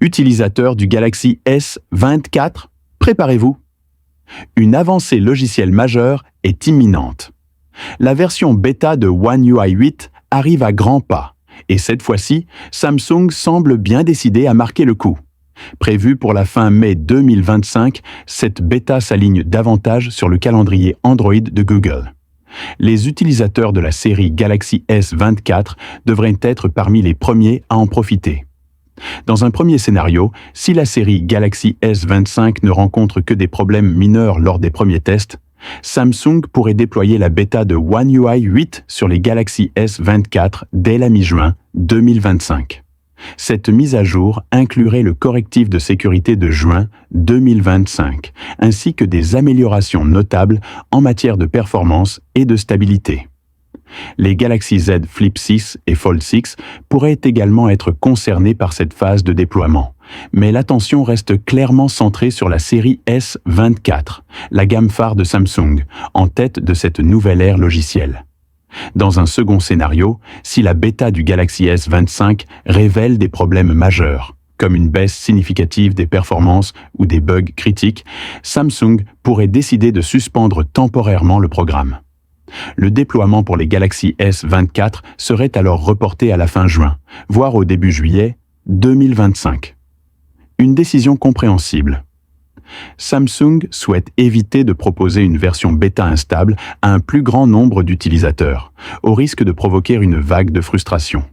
Utilisateurs du Galaxy S24, préparez-vous. Une avancée logicielle majeure est imminente. La version bêta de One UI 8 arrive à grands pas, et cette fois-ci, Samsung semble bien décidé à marquer le coup. Prévue pour la fin mai 2025, cette bêta s'aligne davantage sur le calendrier Android de Google. Les utilisateurs de la série Galaxy S24 devraient être parmi les premiers à en profiter. Dans un premier scénario, si la série Galaxy S25 ne rencontre que des problèmes mineurs lors des premiers tests, Samsung pourrait déployer la bêta de One UI 8 sur les Galaxy S24 dès la mi-juin 2025. Cette mise à jour inclurait le correctif de sécurité de juin 2025, ainsi que des améliorations notables en matière de performance et de stabilité. Les Galaxy Z Flip 6 et Fold 6 pourraient également être concernés par cette phase de déploiement, mais l'attention reste clairement centrée sur la série S24, la gamme phare de Samsung, en tête de cette nouvelle ère logicielle. Dans un second scénario, si la bêta du Galaxy S25 révèle des problèmes majeurs, comme une baisse significative des performances ou des bugs critiques, Samsung pourrait décider de suspendre temporairement le programme. Le déploiement pour les Galaxy S24 serait alors reporté à la fin juin, voire au début juillet 2025. Une décision compréhensible. Samsung souhaite éviter de proposer une version bêta instable à un plus grand nombre d'utilisateurs, au risque de provoquer une vague de frustration.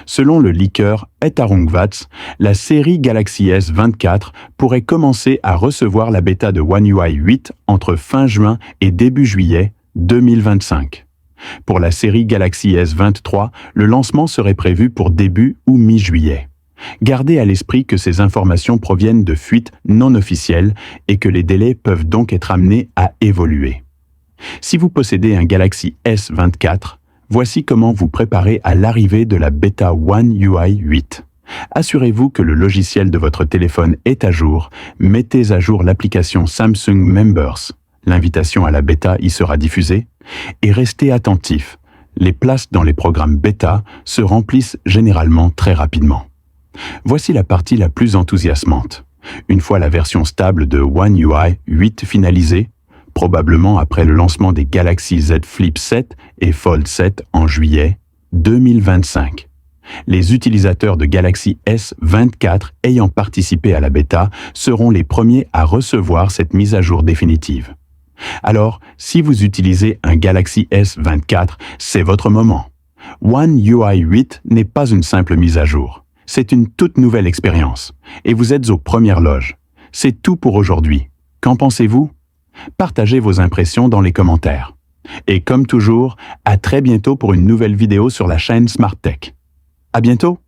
Selon le leaker Etarungvats, la série Galaxy S24 pourrait commencer à recevoir la bêta de One UI 8 entre fin juin et début juillet 2025. Pour la série Galaxy S23, le lancement serait prévu pour début ou mi-juillet. Gardez à l'esprit que ces informations proviennent de fuites non officielles et que les délais peuvent donc être amenés à évoluer. Si vous possédez un Galaxy S24, voici comment vous préparer à l'arrivée de la bêta One UI 8. Assurez-vous que le logiciel de votre téléphone est à jour, mettez à jour l'application Samsung Members. L'invitation à la bêta y sera diffusée, et restez attentif. Les places dans les programmes bêta se remplissent généralement très rapidement. Voici la partie la plus enthousiasmante. Une fois la version stable de One UI 8 finalisée, probablement après le lancement des Galaxy Z Flip 7 et Fold 7 en juillet 2025. Les utilisateurs de Galaxy S24 ayant participé à la bêta seront les premiers à recevoir cette mise à jour définitive. Alors, si vous utilisez un Galaxy S24, c'est votre moment. One UI 8 n'est pas une simple mise à jour. C'est une toute nouvelle expérience. Et vous êtes aux premières loges. C'est tout pour aujourd'hui. Qu'en pensez-vous? Partagez vos impressions dans les commentaires. Et comme toujours, à très bientôt pour une nouvelle vidéo sur la chaîne Smart Tech. À bientôt!